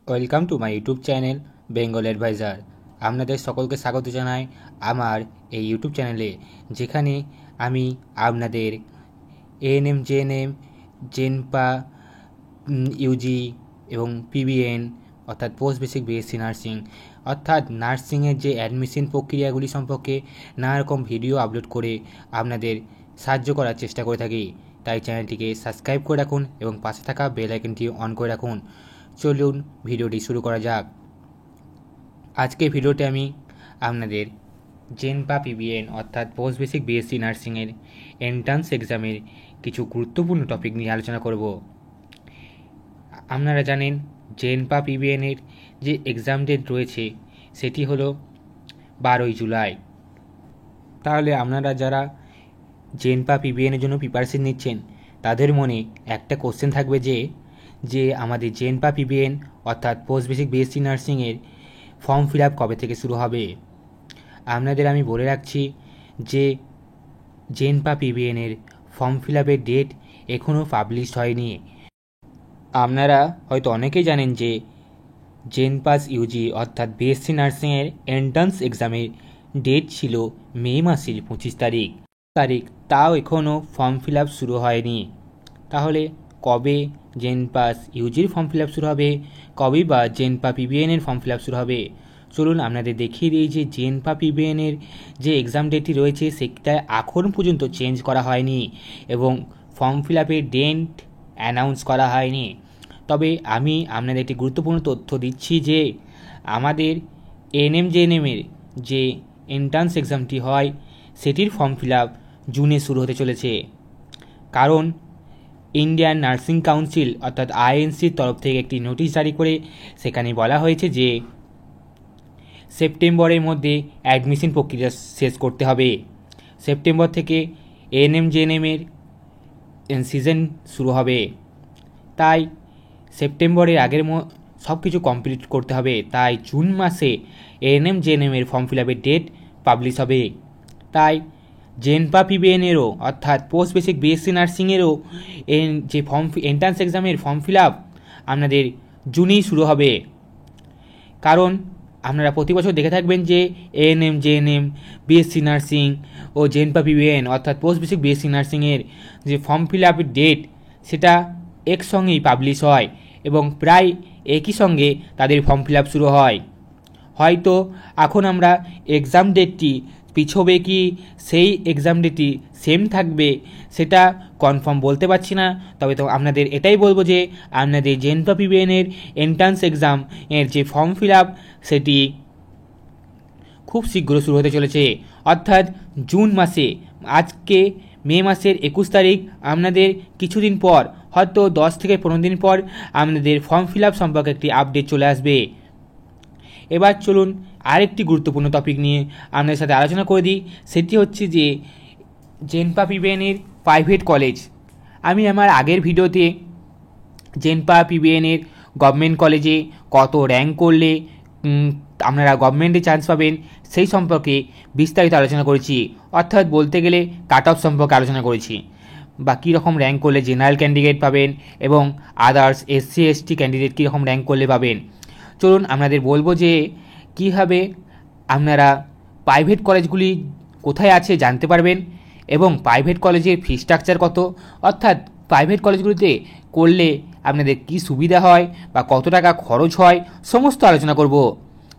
Welcome to my YouTube channel Bengal adviser. আপনাদের সকলকে স্বাগত জানাই আমার এই ইউটিউব চ্যানেলে, যেখানে আমি আপনাদের এএনএম, জেএনএম, জেনপা, ইউজি এবং পিবিএন অর্থাৎ পোস্ট বেসিক বিএসসি নার্সিং অর্থাৎ নার্সিংয়ের যে অ্যাডমিশন প্রক্রিয়াগুলি সম্পর্কে নানা রকম ভিডিও আপলোড করে আপনাদের সাহায্য করার চেষ্টা করে থাকি। তাই চ্যানেলটিকে সাবস্ক্রাইব করে রাখুন এবং পাশে থাকা বেল আইকনটি অন করে রাখুন। চলুন ভিডিওটি শুরু করা যাক। আজকে ভিডিওতে আমি আপনাদের জেনপা পিবিএন অর্থাৎ পোস্ট বেসিক বিএসসি নার্সিংয়ের এন্ট্রান্স এক্সামের কিছু গুরুত্বপূর্ণ টপিক নিয়ে আলোচনা করব। আপনারা জানেন জেনপা পিবিএনের যে এক্সাম ডেট রয়েছে সেটি হলো 12ই জুলাই। তাহলে আপনারা যারা জেনপা পিবিএনের জন্য প্রিপারেশন নিচ্ছেন তাদের মনে একটা কোশ্চেন থাকবে যে আমাদের জেনপা পিবিএন অর্থাৎ পোস্ট বেসিক বিএসসি নার্সিংয়ের ফর্ম ফিল আপ কবে থেকে শুরু হবে। আপনাদের আমি বলে রাখছি যে জেনপা পিবিএনের ফর্ম ফিল আপের ডেট এখনও পাবলিশ হয়নি। আপনারা হয়তো অনেকেই জানেন যে জেনপাস ইউজি অর্থাৎ বিএসসি নার্সিংয়ের এন্ট্রান্স এক্সামের ডেট ছিল মে মাসের 25 তারিখ, তাও এখনও ফর্ম ফিল আপ শুরু হয়নি। তাহলে কবে জেনপাস ইউজির ফর্ম ফিল আপ শুরু হবে, কবে বা জেনপা পিবিএনের ফর্ম ফিল আপ শুরু হবে? চলুন আপনাদের দেখিয়ে দিই যে জেনপা পিবিএনের যে এক্সাম ডেটটি রয়েছে সেটা এখন পর্যন্ত চেঞ্জ করা হয়নি এবং ফর্ম ফিল আপের ডেট অ্যানাউন্স করা হয়নি। তবে আমি আপনাদের একটি গুরুত্বপূর্ণ তথ্য দিচ্ছি যে আমাদের এএনএম জেএনএমের যে এন্ট্রান্স এক্সামটি হয় সেটির ফর্ম ফিল আপ জুনে শুরু হতে চলেছে। কারণ ইন্ডিয়ান নার্সিং কাউন্সিল অর্থাৎ আইএনসির তরফ থেকে একটি নোটিশ জারি করে সেখানে বলা হয়েছে যে সেপ্টেম্বরের মধ্যে অ্যাডমিশন প্রক্রিয়া শেষ করতে হবে। সেপ্টেম্বর থেকে এএনএম জেএনএমের সিজন শুরু হবে, তাই সেপ্টেম্বরের আগের সব কিছু কমপ্লিট করতে হবে। তাই জুন মাসে এএনএম জেএনএমের ফর্ম ফিল আপের ডেট পাবলিশ হবে। তাই জেনপা পিবিএনেরও অর্থাৎ পোস্ট বেসিক বিএসসি নার্সিংয়েরও যে এন্ট্রান্স এক্সামের ফর্ম ফিল আপ আপনাদের জুনেই শুরু হবে। কারণ আপনারা প্রতি বছর দেখে থাকবেন যে এএনএম জেএনএম, বিএসসি নার্সিং ও জেনপা পিবিএন অর্থাৎ পোস্ট বেসিক বিএসসি নার্সিংয়ের যে ফর্ম ফিল আপের ডেট সেটা একসঙ্গেই পাবলিশ হয় এবং প্রায় একই সঙ্গে তাদের ফর্ম ফিল আপ শুরু হয়। হয়তো এখন আমরা এক্সাম ডেটটি পিছবে কি সেই এক্সাম ডেটটি সেম থাকবে সেটা কনফার্ম বলতে পারছি না। তবে তো আপনাদের এটাই বলবো যে আপনাদের জেনপা পিবিএনের এন্ট্রান্স এক্সাম এর যে ফর্ম ফিল আপ সেটি খুব শীঘ্র শুরু হতে চলেছে, অর্থাৎ জুন মাসে। আজকে মে মাসের 21 তারিখ, আপনাদের কিছুদিন পর হয়তো 10 থেকে 15 দিন পর আপনাদের ফর্ম ফিল আপ সম্পর্কে একটি আপডেট চলে আসবে। এবার চলুন আরেকটি গুরুত্বপূর্ণ টপিক নিয়ে আপনাদের সাথে আলোচনা করে দিই। সেটি হচ্ছে যে জেনপা পিবিএনের প্রাইভেট কলেজ। আমি আমার আগের ভিডিওতে জেনপা পিবিএনের গভর্নমেন্ট কলেজে কত র্যাঙ্ক করলে আপনারা গভর্নমেন্টে চান্স পাবেন সেই সম্পর্কে বিস্তারিত আলোচনা করেছি, অর্থাৎ বলতে গেলে কাট অফ সম্পর্কে আলোচনা করেছি বা কীরকম র্যাঙ্ক করলে জেনারেল ক্যান্ডিডেট পাবেন এবং আদার্স এসসি এসটি ক্যান্ডিডেট কীরকম র্যাঙ্ক করলে পাবেন। চলুন আপনাদের বলবো যে কীভাবে আপনারা প্রাইভেট কলেজগুলি কোথায় আছে জানতে পারবেন এবং প্রাইভেট কলেজের ফি স্ট্রাকচার কত, অর্থাৎ প্রাইভেট কলেজগুলিতে করলে আপনাদের কী সুবিধা হয় বা কত টাকা খরচ হয় সমস্ত আলোচনা করব।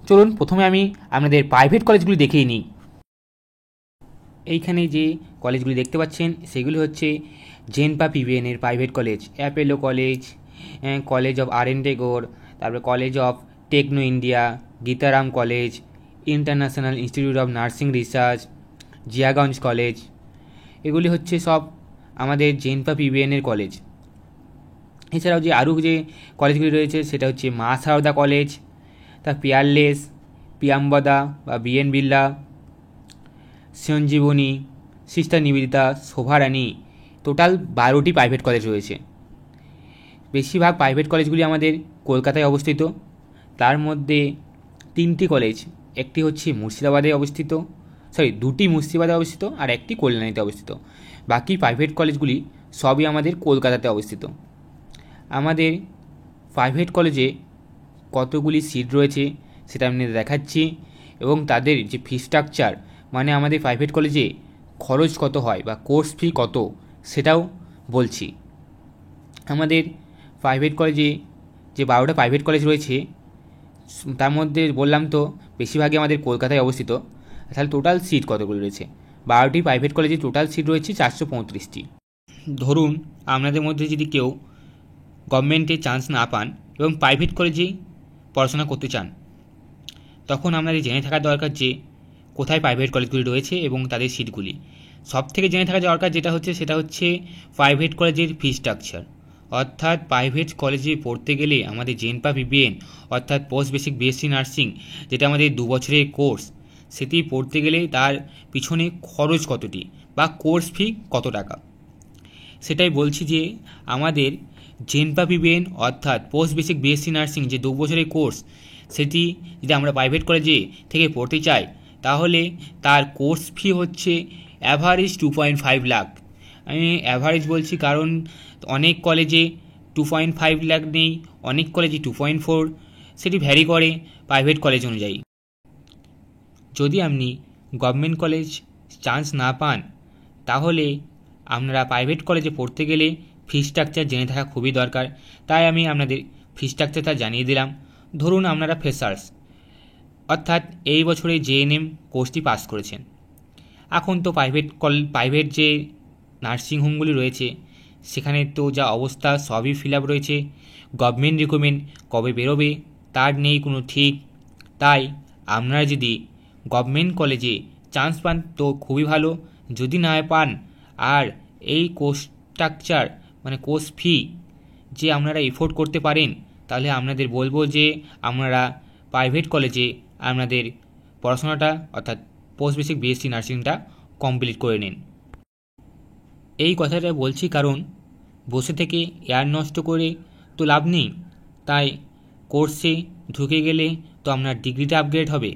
চলুন প্রথমে আমি আপনাদের প্রাইভেট কলেজগুলি দেখিয়ে নিই। এইখানে যে কলেজগুলি দেখতে পাচ্ছেন সেগুলি হচ্ছে জেনপা পিবিএনের private college: Apollo college, college of R N. Tagore, তারপরে college of techno India, Gitaram college, international institute of nursing research, Jiaganj college. এগুলি হচ্ছে সব আমাদের জেনপা পিবিএনের কলেজ। এছাড়াও যে আরও যে কলেজগুলি রয়েছে সেটা হচ্ছে মা সারদা কলেজ, তার পিয়ারলেস, পিয়াম্বদা বা B N Birla, Sanjeevani, sister Nivedita, Shobharani. Total 12টি প্রাইভেট কলেজ রয়েছে। বেশিরভাগ প্রাইভেট কলেজগুলি আমাদের কলকাতায় অবস্থিত। তার মধ্যে 3টি কলেজ, একটি হচ্ছে মুর্শিদাবাদে অবস্থিত, দুটি মুর্শিদাবাদে অবস্থিত আর একটি কল্যাণীতে অবস্থিত। বাকি প্রাইভেট কলেজগুলি সবই আমাদের কলকাতাতে অবস্থিত। আমাদের প্রাইভেট কলেজে কতগুলি সিট রয়েছে সেটা আমি দেখাচ্ছি, এবং তাদের যে ফি স্ট্রাকচার, মানে আমাদের প্রাইভেট কলেজে খরচ কত হয় বা কোর্স ফি কত, সেটাও বলছি। আমাদের প্রাইভেট কলেজে যে 12টা প্রাইভেট কলেজ রয়েছে, তার মধ্যে বললাম তো বেশিরভাগই আমাদের কলকাতায় অবস্থিত। তাহলে টোটাল সিট কতগুলো রয়েছে? 12টি প্রাইভেট কলেজে টোটাল সিট রয়েছে 435টি। ধরুন আপনাদের মধ্যে যদি কেউ গভর্নমেন্টে চান্স না পান এবং প্রাইভেট কলেজেই পড়াশোনা করতে চান, তখন আপনাদের জেনে থাকা দরকার যে কোথায় প্রাইভেট কলেজগুলি রয়েছে এবং তাদের সিটগুলি। সব থেকে জেনে থাকা দরকার সেটা হচ্ছে প্রাইভেট কলেজের ফি স্ট্রাকচার। অর্থাৎ প্রাইভেট কলেজে পড়তে গেলে আমাদের জেনপা পিবিএন অর্থাৎ পোস্ট বেসিক বিএসসি নার্সিং, যেটা আমাদের 2 বছরের কোর্স, সেটি পড়তে গেলে তার পিছনে খরচ কতটি বা কোর্স ফি কত টাকা, সেটাই বলছি। যে আমাদের জেনপা পিবিএন অর্থাৎ পোস্ট বেসিক বিএসসি নার্সিং যে 2 বছরের কোর্স, সেটি যদি আমরা প্রাইভেট কলেজে থেকে পড়তে চাই, তাহলে তার কোর্স ফি হচ্ছে অ্যাভারেজ 2.5 লাখ। আমি অ্যাভারেজ বলছি কারণ অনেক কলেজে 2.5 লাখ নেই, অনেক কলেজে 2.4, সেটি ভ্যারি করে প্রাইভেট কলেজ অনুযায়ী। যদি আপনি গভর্নমেন্ট কলেজ চান্স না পান, তাহলে আপনারা প্রাইভেট কলেজে পড়তে গেলে ফি স্ট্রাকচার জেনে থাকা খুবই দরকার। তাই আমি আপনাদের ফি স্ট্রাকচারটা জানিয়ে দিলাম। ধরুন আপনারা ফ্রেশার্স, অর্থাৎ এই বছরে জেএনএম কোর্সটি পাস করেছেন। এখন তো প্রাইভেট যে নার্সিংহোমগুলি রয়েছে, সেখানে তো যা অবস্থা সবই ফিল আপ রয়েছে। গভর্নমেন্ট রিক্রুটমেন্ট কবে বেরোবে তার নেই কোনো ঠিক। তাই আপনারা যদি গভর্নমেন্ট কলেজে চান্স পান তো খুবই ভালো, যদি না পান আর এই কোর্স স্ট্রাকচার মানে কোর্স ফি যে আপনারা এফোর্ড করতে পারেন, তাহলে আপনাদের বলবো যে আপনারা প্রাইভেট কলেজে আপনাদের পড়াশোনাটা অর্থাৎ পোস্ট বেসিক বিএসসি নার্সিংটা কমপ্লিট করে নিন। এই কথাটা বলছি কারণ বসে থেকে এয়ার নষ্ট করে তো লাভ নেই। তাই কোর্সে ঢুকে গেলে তো আপনার ডিগ্রিটা আপগ্রেড হবে।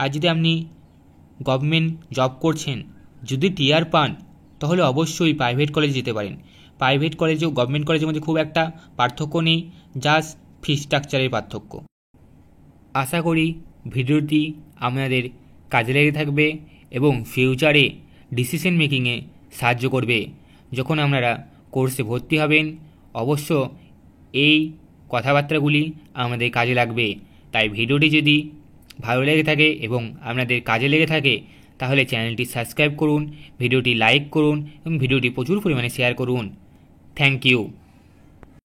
আর যদি আপনি গভর্নমেন্ট জব করছেন, যদি টিআর পান, তাহলে অবশ্যই প্রাইভেট কলেজে যেতে পারেন। প্রাইভেট কলেজ ও গভর্নমেন্ট কলেজের মধ্যে খুব একটা পার্থক্য নেই, জাস্ট ফি স্ট্রাকচারের পার্থক্য। আশা করি ভিডিওটি আপনাদের কাজে লেগে থাকবে এবং ফিউচারে ডিসিশন মেকিংয়ে সাহায্য করবে। যখন আপনারা কোর্সে ভর্তি হবেন, অবশ্য এই কথাবার্তাগুলি আমাদের কাজে লাগবে। তাই ভিডিওটি যদি ভালো লেগে থাকে এবং আপনাদের কাজে লেগে থাকে, তাহলে চ্যানেলটি সাবস্ক্রাইব করুন, ভিডিওটি লাইক করুন এবং ভিডিওটি প্রচুর পরিমাণে শেয়ার করুন। Thank you.